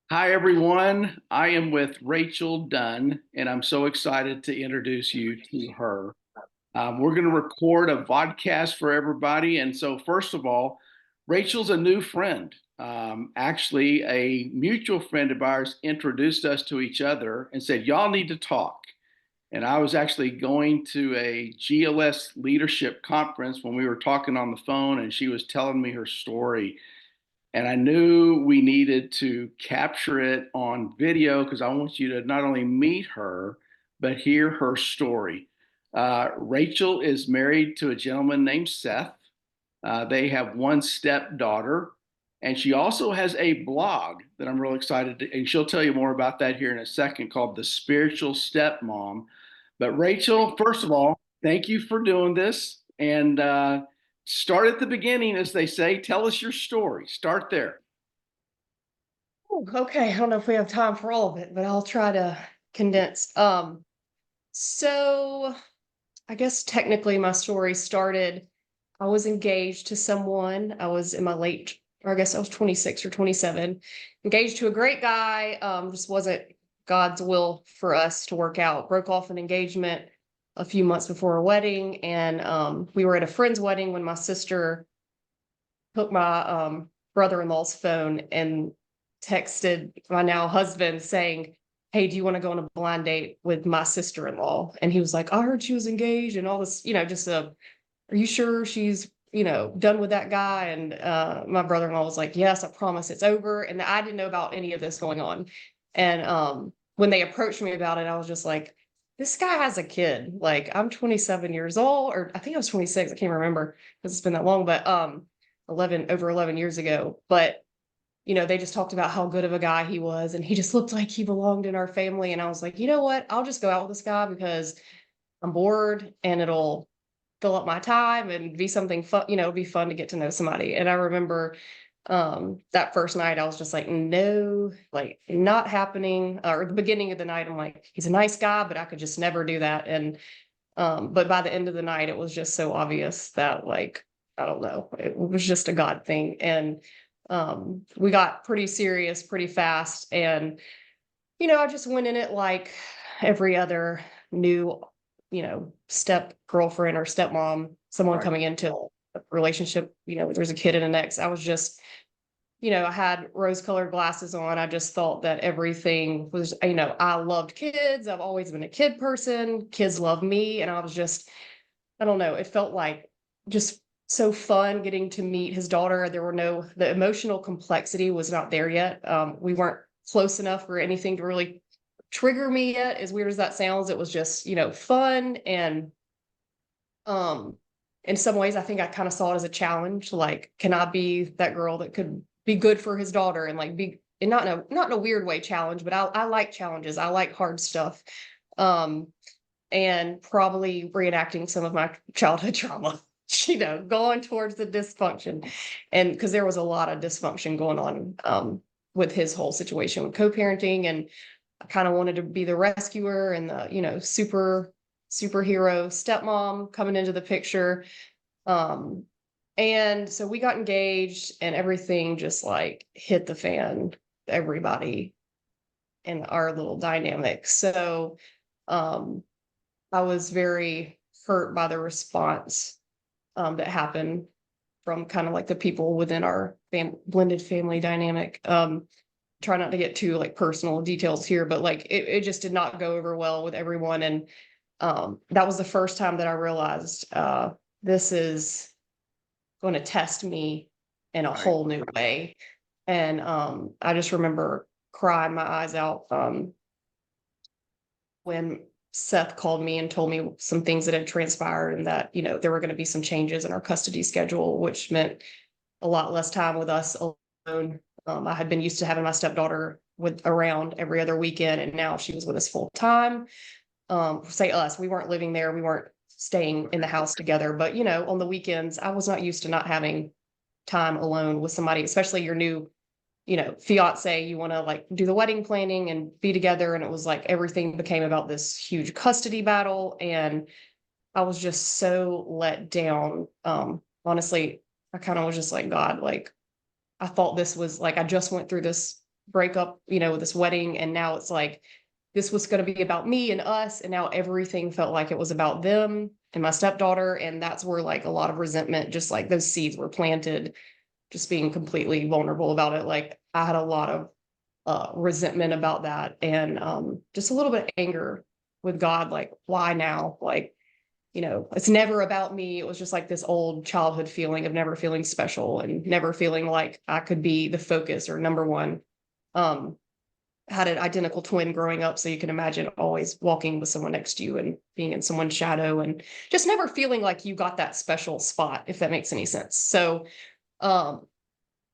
Hi, everyone. I am with Rachel Dunne, and I'm so excited to introduce you to her. We're going to record a vodcast for everybody. And so, first of all, Rachel's a new friend. Actually, a mutual friend of ours introduced us to each other and said, y'all need to talk. And I was actually going to a GLS leadership conference when we were talking on the phone, and she was telling me her story. And I knew we needed to capture it on video because I want you to not only meet her, but hear her story. Rachel is married to a gentleman named Seth. They have one stepdaughter, and she also has a blog that I'm real excited to, and she'll tell you more about that here in a second, called The Spiritual Stepmom. But Rachel, first of all, thank you for doing this. And start at the beginning, as they say. Tell us your story. Start there. Ooh, okay, I don't know if we have time for all of it, but I'll try to condense. So I guess technically my story started, I was engaged to someone. I was in my late, or I guess I was 26 or 27, engaged to a great guy. Just wasn't God's will for us to work out. Broke off an engagement a few months before our wedding, and we were at a friend's wedding when my sister took my brother-in-law's phone and texted my now husband saying, "Hey, do you want to go on a blind date with my sister-in-law?" And he was like, "I heard she was engaged and all this, just are you sure she's, done with that guy?" And my brother-in-law was like, "Yes, I promise it's over." And I didn't know about any of this going on. And when they approached me about it, I was just like, this guy has a kid. Like, I'm 27 years old, or I think I was 26. I can't remember because it's been that long, but 11 years ago. But they just talked about how good of a guy he was, and he just looked like he belonged in our family. And I was like, you know what? I'll just go out with this guy because I'm bored and it'll fill up my time and be something fun, it'll be fun to get to know somebody. And I remember that first night I was just like, no, like not happening. Or the beginning of the night, I'm like, he's a nice guy, but I could just never do that. And but by the end of the night, it was just so obvious that, like, I don't know, it was just a God thing. And we got pretty serious pretty fast. And, I just went in it like every other new, step girlfriend or stepmom, someone Right. coming into a relationship, there's a kid in the next. I was just, I had rose colored glasses on. I just thought that everything was, I loved kids. I've always been a kid person. Kids love me. And I was just, I don't know, it felt like just so fun getting to meet his daughter. The emotional complexity was not there yet. We weren't close enough for anything to really trigger me yet. As weird as that sounds, it was just, fun. And um, in some ways, I think I kind of saw it as a challenge. Like, can I be that girl that could be good for his daughter and like be, and not in a weird way challenge, but I like challenges. I like hard stuff. Um, and probably reenacting some of my childhood trauma, going towards the dysfunction. And because there was a lot of dysfunction going on with his whole situation with co-parenting. And I kind of wanted to be the rescuer and the, superhero stepmom coming into the picture. Um, and so we got engaged and everything just like hit the fan, everybody in our little dynamic. So um, I was very hurt by the response that happened from kind of like the people within our blended family dynamic. Try not to get too like personal details here, but like it just did not go over well with everyone. And that was the first time that I realized this is going to test me in a Right. whole new way. And I just remember crying my eyes out when Seth called me and told me some things that had transpired and that, there were going to be some changes in our custody schedule, which meant a lot less time with us alone. I had been used to having my stepdaughter with around every other weekend, and now she was with us full time. Say us, we weren't living there, we weren't staying in the house together, but on the weekends, I was not used to not having time alone with somebody, especially your new fiance. You want to like do the wedding planning and be together. And it was like everything became about this huge custody battle. And I was just so let down. Honestly, I kind of was just like, God, like, I thought this was like, I just went through this break up, with this wedding. And now it's like, this was going to be about me and us. And now everything felt like it was about them and my stepdaughter. And that's where like a lot of resentment, just like those seeds were planted, just being completely vulnerable about it. Like I had a lot of resentment about that, and just a little bit of anger with God, like, why now? Like, it's never about me. It was just like this old childhood feeling of never feeling special and never feeling like I could be the focus or number one. Um, had an identical twin growing up, so you can imagine always walking with someone next to you and being in someone's shadow and just never feeling like you got that special spot, if that makes any sense. Um,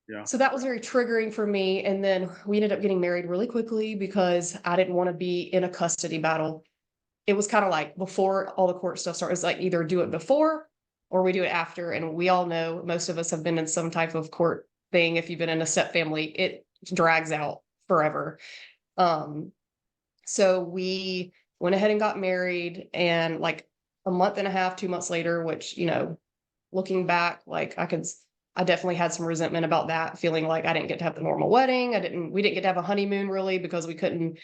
Yeah. so that was very triggering for me. And then we ended up getting married really quickly because I didn't want to be in a custody battle. It was kind of like before all the court stuff started, it was like either do it before or we do it after. And we all know, most of us have been in some type of court thing. If you've been in a step family, it drags out forever. Um, so we went ahead and got married, and like a month and a half, 2 months later, which, looking back, like I definitely had some resentment about that, feeling like I didn't get to have the normal wedding. We didn't get to have a honeymoon really because we couldn't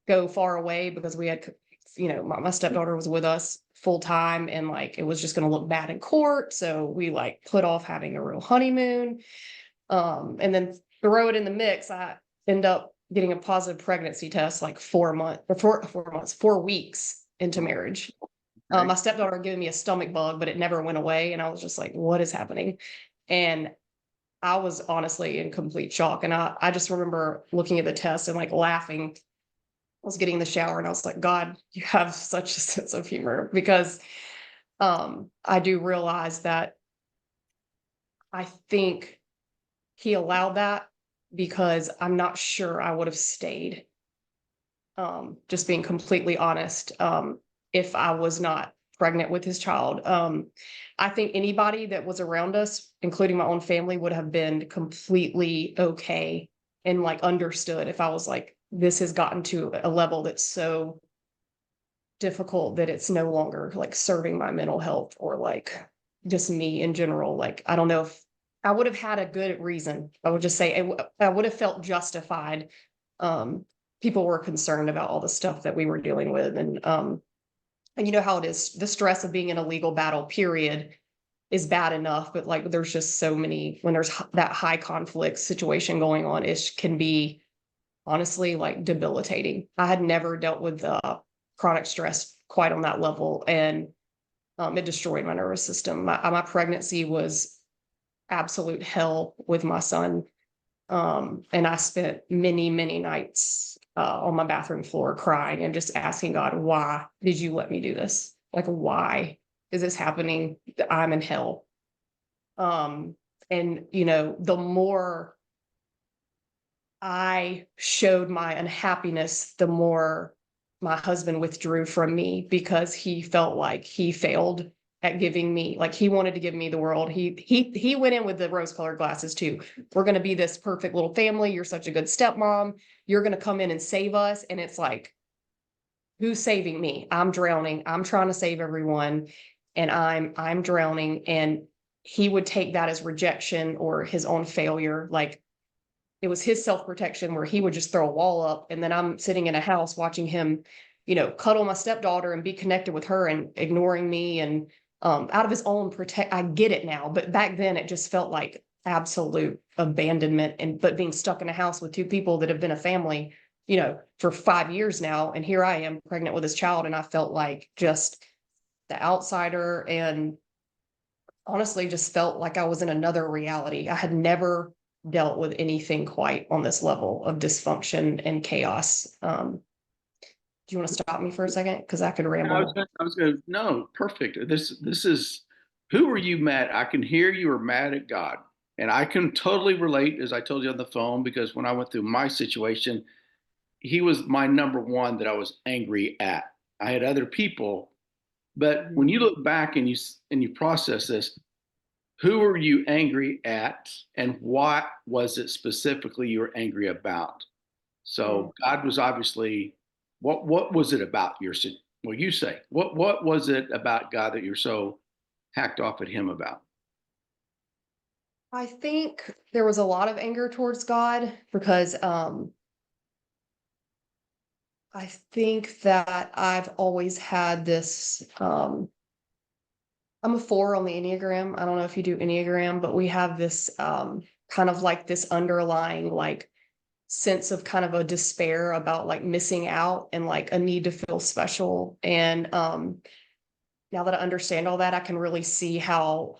go far away because we had, my stepdaughter was with us full time, and like it was just going to look bad in court. So we like put off having a real honeymoon. And then throw it in the mix, I end up getting a positive pregnancy test like 4 months before 4 months, 4 weeks into marriage. Okay. My stepdaughter gave me a stomach bug, but it never went away. And I was just like, what is happening? And I was honestly in complete shock. And I just remember looking at the test and like laughing. I was getting in the shower and I was like, God, you have such a sense of humor, because I do realize that I think he allowed that because I'm not sure I would have stayed. Just being completely honest, if I was not pregnant with his child. I think anybody that was around us, including my own family, would have been completely okay and like understood if I was like, this has gotten to a level that's so difficult that it's no longer like serving my mental health or like just me in general. Like, I don't know if I would have had a good reason. I would just say I would have felt justified. Um, People were concerned about all the stuff that we were dealing with. And you know how it is, the stress of being in a legal battle, period, is bad enough. But like, there's just so many, when there's that high conflict situation going on, it can be honestly like debilitating. I had never dealt with chronic stress quite on that level, and it destroyed my nervous system. My pregnancy was absolute hell with my son, and I spent many, many nights on my bathroom floor crying and just asking God, why did you let me do this? Like, why is this happening? I'm in hell. Um, and the more I showed my unhappiness, the more my husband withdrew from me because he felt like he failed at giving me, like he wanted to give me the world. He went in with the rose-colored glasses too. We're going to be this perfect little family. You're such a good stepmom. You're going to come in and save us. And it's like, who's saving me? I'm drowning. I'm trying to save everyone, and I'm drowning. And he would take that as rejection or his own failure. Like, it was his self-protection where he would just throw a wall up, and then I'm sitting in a house watching him, cuddle my stepdaughter and be connected with her and ignoring me, and out of his own protect. I get it now, but back then it just felt like absolute abandonment, and but being stuck in a house with two people that have been a family, for 5 years now, and here I am pregnant with his child, and I felt like just the outsider, and honestly just felt like I was in another reality. I had never dealt with anything quite on this level of dysfunction and chaos. Do you want to stop me for a second? Because I could ramble. I was going to, no, perfect. This is, who were you mad? I can hear you were mad at God. And I can totally relate, as I told you on the phone, because when I went through my situation, he was my number one that I was angry at. I had other people, but when you look back and you process this, who were you angry at, and what was it specifically you were angry about? So God was obviously, what was it about well, you say, what was it about God that you're so hacked off at him about? I think there was a lot of anger towards God because I think that I've always had this, I'm a 4 on the Enneagram. I don't know if you do Enneagram, but we have this, kind of like this underlying, like, sense of kind of a despair about like missing out and like a need to feel special. And now that I understand all that, I can really see how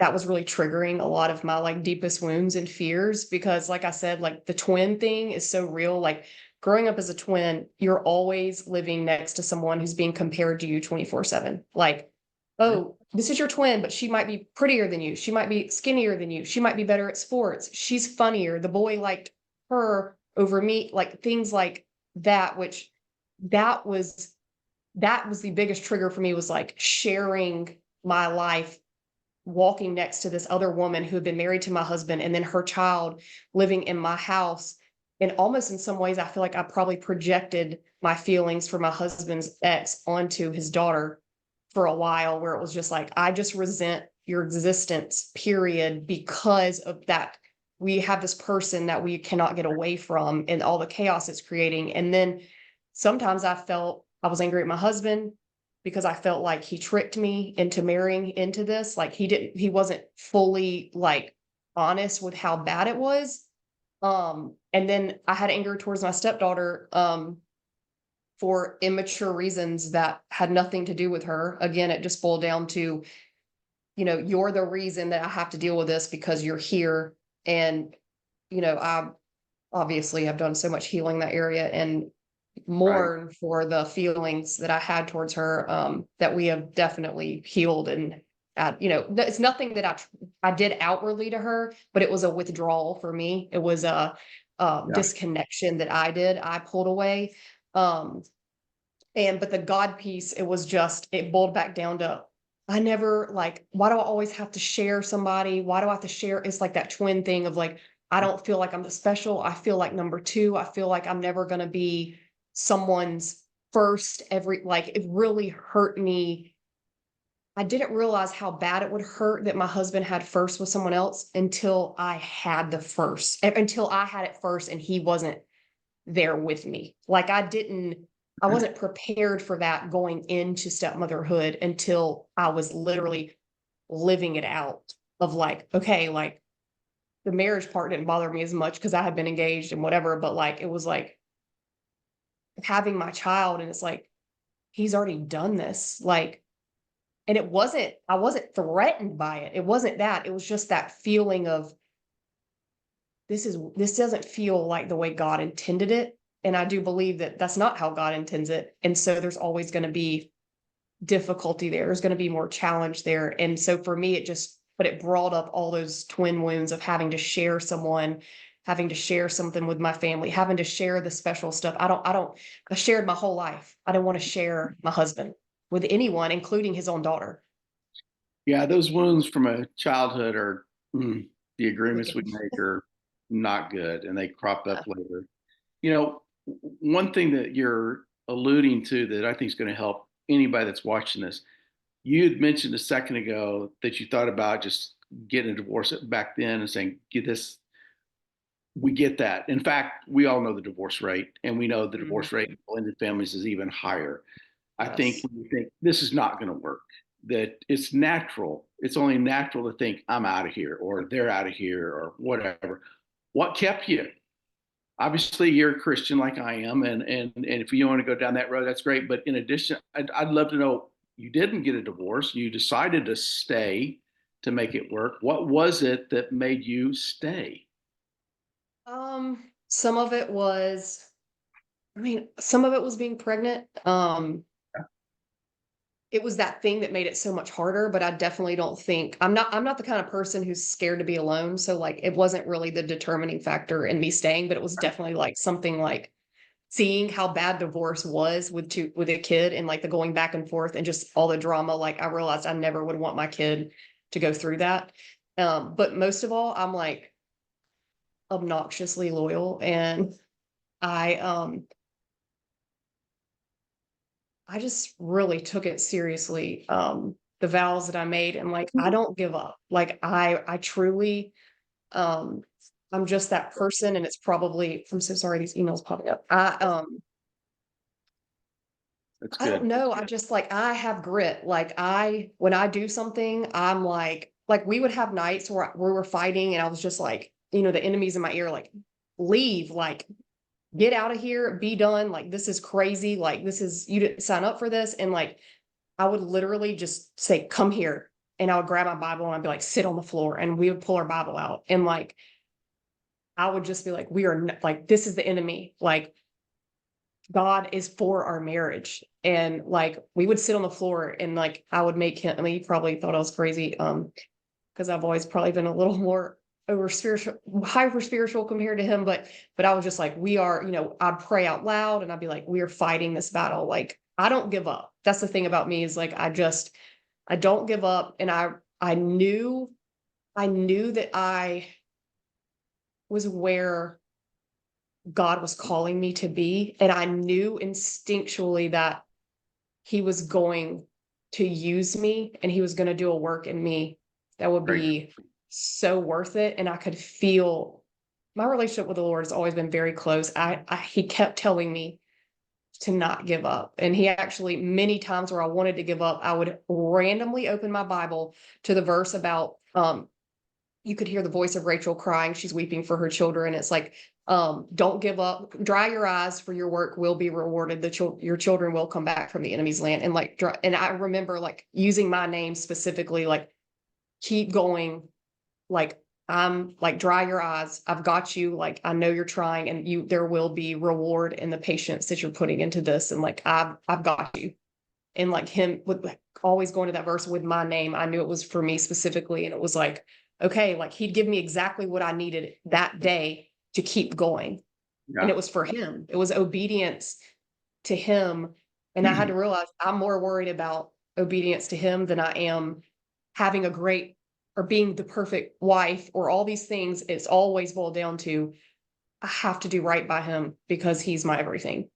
that was really triggering a lot of my like deepest wounds and fears. Because, like I said, like the twin thing is so real. Like growing up as a twin, you're always living next to someone who's being compared to you 24/7. Like, oh, this is your twin, but she might be prettier than you. She might be skinnier than you. She might be better at sports. She's funnier. The boy liked her over me, like things like that, which that was that was the biggest trigger for me, was like sharing my life, walking next to this other woman who had been married to my husband and then her child living in my house. And almost in some ways, I feel like I probably projected my feelings for my husband's ex onto his daughter for a while, where it was just like, I just resent your existence, period, because of that. We have this person that we cannot get away from and all the chaos it's creating. And then sometimes I felt I was angry at my husband because I felt like he tricked me into marrying into this. Like he wasn't fully like honest with how bad it was. And then I had anger towards my stepdaughter, for immature reasons that had nothing to do with her. Again, it just boiled down to, you're the reason that I have to deal with this because you're here. And, I obviously have done so much healing in that area and Right. mourn for the feelings that I had towards her, that we have definitely healed. And, it's nothing that I did outwardly to her, but it was a withdrawal for me. It was a, Yeah. disconnection that I pulled away. Um, but the God piece, it boiled back down to, I never like, why do I always have to share somebody? Why do I have to share? It's like that twin thing of like, I don't feel like I'm the special. I feel like number two. I feel like I'm never going to be someone's first like it really hurt me. I didn't realize how bad it would hurt that my husband had first with someone else until I had until I had it first and he wasn't there with me. Like I wasn't prepared for that going into stepmotherhood until I was literally living it out of like, okay, like the marriage part didn't bother me as much because I had been engaged and whatever, but like it was like having my child and it's like, he's already done this. Like, and I wasn't threatened by it. It wasn't that. It was just that feeling of this doesn't feel like the way God intended it. And I do believe that that's not how God intends it. And so there's always going to be difficulty there. There's going to be more challenge there. And so for me, but it brought up all those twin wounds of having to share someone, having to share something with my family, having to share the special stuff. I shared my whole life. I don't want to share my husband with anyone, including his own daughter. Yeah, those wounds from a childhood are the agreements we Wicked. make are not good and they crop up later. You know, one thing that you're alluding to that I think is going to help anybody that's watching this, you had mentioned a second ago that you thought about just getting a divorce back then and saying, get this, we get that. In fact, we all know the divorce rate, and we know the Mhm. divorce rate in blended families is even higher. I think Yes. when you think this is not going to work, that it's natural. It's only natural to think I'm out of here or they're out of here or whatever. What kept you? Obviously, you're a Christian like I am, and if you want to go down that road, that's great. But in addition, I'd love to know you didn't get a divorce. You decided to stay to make it work. What was it that made you stay? Some of it was, some of it was being pregnant. It was that thing that made it so much harder, but I definitely don't think I'm not the kind of person who's scared to be alone. So like it wasn't really the determining factor in me staying, but it was definitely like something like seeing how bad divorce was with a kid and like the going back and forth and just all the drama. Like I realized I never would want my kid to go through that. But most of all, I'm like obnoxiously loyal and I I just really took it seriously. The vows that I made and like I don't give up. Like I truly um I'm just that person and it's probably I'm so sorry these emails popping up. That's I don't good. know. I just like I have grit. When I do something, I'm like we would have nights where we were fighting and I was just like, the enemy's in my ear, like, leave, like, get out of here, be done. Like, this is crazy. Like, you didn't sign up for this. And like, I would literally just say, come here. And I would grab my Bible and I'd be like, sit on the floor. And we would pull our Bible out. And like, I would just be like, like, this is the enemy. Like, God is for our marriage. And like, we would sit on the floor and like, I would make him, I mean, he probably thought I was crazy. Because I've always probably been a little more over spiritual, hyper spiritual compared to him. But I was just like, I'd pray out loud and I'd be like, we are fighting this battle. Like, I don't give up. That's the thing about me is like, I don't give up. And I knew that I was where God was calling me to be. And I knew instinctually that he was going to use me and he was going to do a work in me that would Great. be so worth it. And I could feel my relationship with the Lord has always been very close. He kept telling me to not give up. And he actually, many times where I wanted to give up, I would randomly open my Bible to the verse about, you could hear the voice of Rachel crying. She's weeping for her children. It's like, don't give up, dry your eyes, for your work will be rewarded. Your children will come back from the enemy's land. And like, and I remember like using my name specifically, like, keep going. Like, I'm like, dry your eyes. I've got you. Like, I know you're trying and there will be reward in the patience that you're putting into this. And like, I've got you. And like him with like, always going to that verse with my name, I knew it was for me specifically. And it was like, okay, like he'd give me exactly what I needed that day to keep going. And Yeah. it was for him. It was obedience to him. And I had to realize I'm more worried about obedience to him than I am having a great or being the perfect wife or all these things. It's always boiled down to I have to do right by him because he's my everything.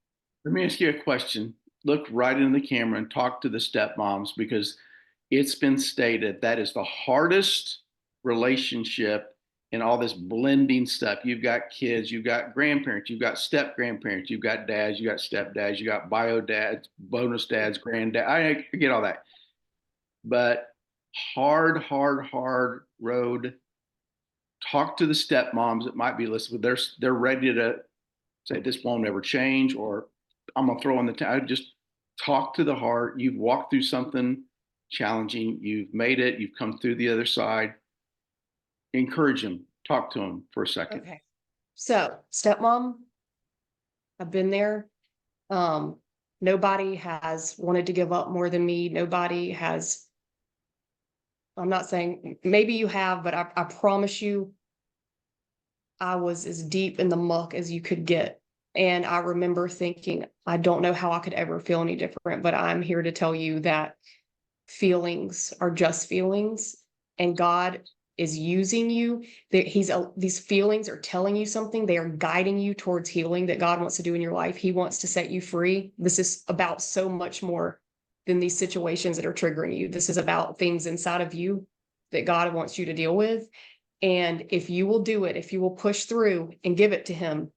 Let me ask you a question. Look right into the camera and talk to the stepmoms because it's been stated that is the hardest relationship in all this blending stuff. You've got kids, you've got grandparents, you've got step grandparents, you've got dads, you got stepdads, you got bio dads, bonus dads, granddad. I get all that. But hard road. Talk to the stepmoms that might be listening. They're ready to say this won't ever change, or I'm gonna throw in the towel. Just talk to the heart. You've walked through something challenging. You've made it. You've come through the other side. Encourage them. Talk to them for a second. Okay. So, stepmom, I've been there. Um, Nobody has wanted to give up more than me. Nobody has, I'm not saying maybe you have, but I promise you, I was as deep in the muck as you could get. And I remember thinking, I don't know how I could ever feel any different, but I'm here to tell you that feelings are just feelings and God is using you. These feelings are telling you something. They are guiding you towards healing that God wants to do in your life. He wants to set you free. This is about so much more than these situations that are triggering you. This is about things inside of you that God wants you to deal with. And if you will do it, if you will push through and give it to him,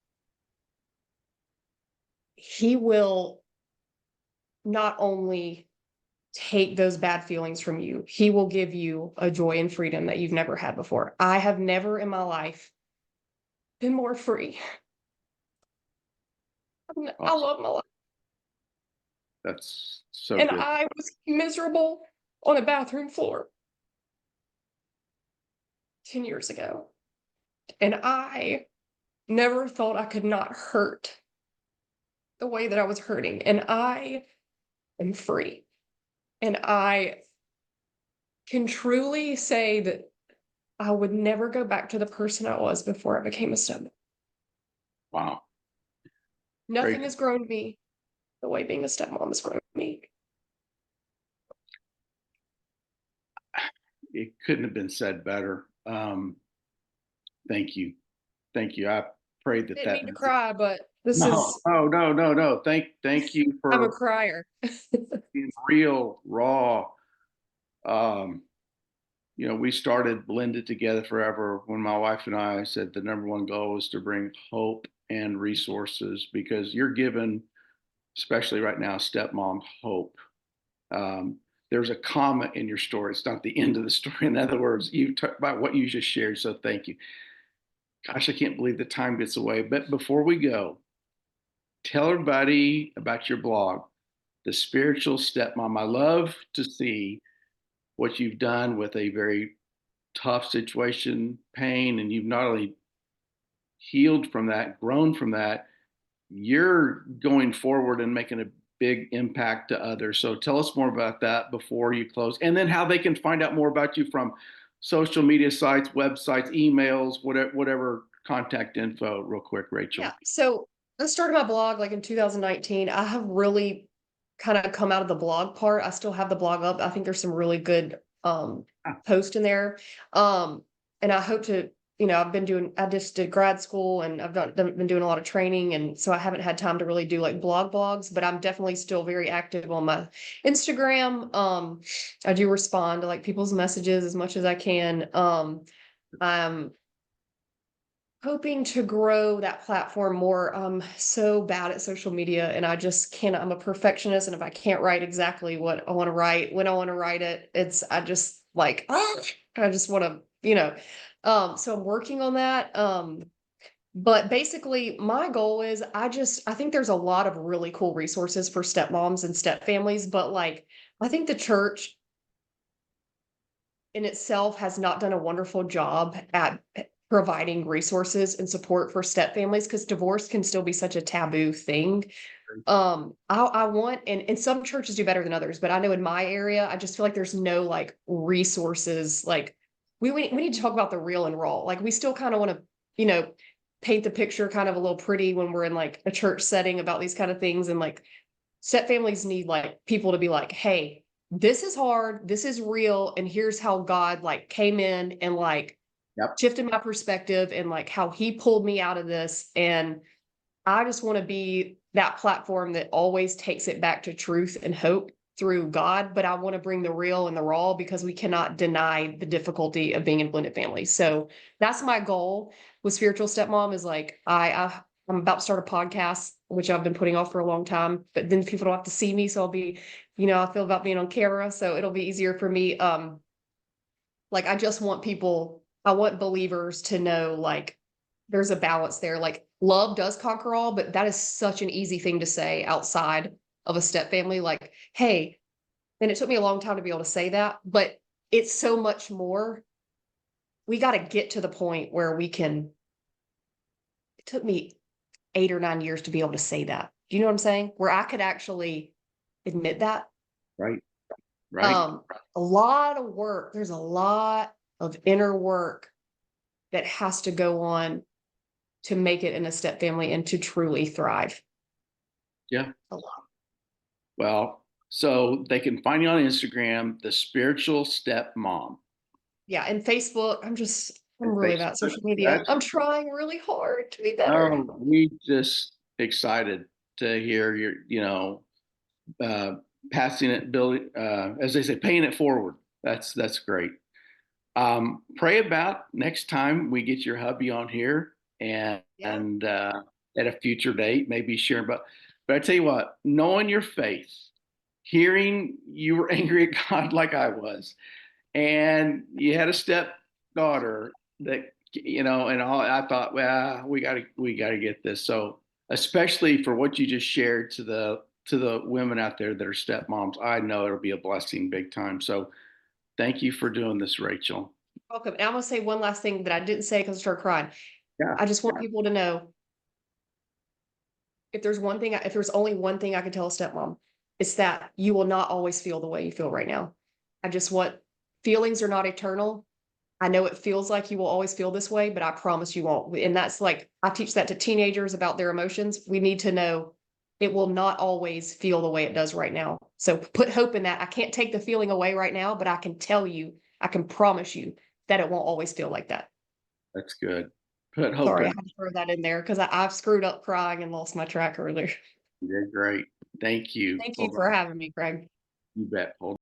he will not only take those bad feelings from you, he will give you a joy and freedom that you've never had before. I have never in my life been more free. I Awesome. love my life. That's so And good. I was miserable on a bathroom floor 10 years ago. And I never thought I could not hurt the way that I was hurting. And I am free. And I can truly say that I would never go back to the person I was before I became a stepmom. Wow. Nothing Great. has grown me the way being a stepmom has grown me. It couldn't have been said better. Thank you. Thank you. I pray that Didn't that mean to cry, but this no, is, no. Thank you I'm a for crier. being real, raw. Um, we started Blended Together Forever when my wife and I said the number one goal is to bring hope and resources because you're given especially right now, stepmom hope. Um, there's a comma in your story. It's not the end of the story. In other words, you talk about what you just shared. So thank you. Gosh, I can't believe the time gets away. But before we go, tell everybody about your blog, The Spiritual Stepmom. I love to see what you've done with a very tough situation, pain, and you've not only healed from that, grown from that, you're going forward and making a big impact to others. So tell us more about that before you close, and then how they can find out more about you from social media sites, websites, emails, whatever contact info, real quick, Rachel. Yeah. So I started my blog like in 2019. I have really kind of come out of the blog part. I still have the blog up. I think there's some really good Ah, posts in there. Um and I hope to, I just did grad school and been doing a lot of training, and so I haven't had time to really do like blogs, but I'm definitely still very active on my Instagram. I do respond to like people's messages as much as I can. I'm hoping to grow that platform more. I'm so bad at social media and I just cannot. I'm a perfectionist, and if I can't write exactly what I want to write when I want to write it, I just like I just want to, so I'm working on that. But basically my goal is I think there's a lot of really cool resources for stepmoms and step families, but like I think the church in itself has not done a wonderful job at providing resources and support for step families, because divorce can still be such a taboo thing. I want, and some churches do better than others, but I know in my area, I just feel like there's no like resources. Like we need to talk about the real and raw. Like we still kind of want to, you know, paint the picture kind of a little pretty when we're in like a church setting about these kind of things. And like step families need like people to be like, hey, this is hard, this is real, and here's how God like came in and like yep. shifted my perspective and like how he pulled me out of this. And I just want to be that platform that always takes it back to truth and hope through God, but I want to bring the real and the raw, because we cannot deny the difficulty of being in blended families. So that's my goal with Spiritual Stepmom is like I'm about to start a podcast, which I've been putting off for a long time, but then people don't have to see me. So I'll be, I feel about being on camera. So it'll be easier for me. Like I want believers to know like there's a balance there. Like love does conquer all, but that is such an easy thing to say outside of a step family. Like, hey, and it took me a long time to be able to say that, but it's so much more. We got to get to the point where it took me 8 or 9 years to be able to say that. Do you know what I'm saying? Where I could actually admit that. Right. Right. Um, a lot of work. There's a lot of inner work that has to go on to make it in a step family and to truly thrive. Yeah. A lot. Well, so they can find you on Instagram, The Spiritual Stepmom. Yeah. And Facebook, I'm And really bad at Facebook. social media. That's I'm trying really hard to be better. oh, we just excited to hear your, uh, passing it, building, as they say, paying it forward. That's great. Pray about next time we get your hubby on here Yeah. and at a future date, maybe share. But I tell you what, knowing your faith, hearing you were angry at God like I was, and you had a stepdaughter that and all, I thought, well, we gotta get this. So especially for what you just shared to the women out there that are stepmoms, I know it'll be a blessing big time. So thank you for doing this, Rachel. Welcome. And I'm going to say one last thing that I didn't say because I started crying. Yeah. I just want people to know if there's only one thing I could tell a stepmom, it's that you will not always feel the way you feel right now. I just want feelings are not eternal. I know it feels like you will always feel this way, but I promise you won't. And that's like, I teach that to teenagers about their emotions. We need to know it will not always feel the way it does right now. So put hope in that. I can't take the feeling away right now, but I can tell you, I can promise you that it won't always feel like that. That's good. Put hope Sorry, I in. had to throw that in there because I've screwed up crying and lost my track earlier. You did great. Thank you. Thank you Hold for on. having me, Craig. You bet. Hold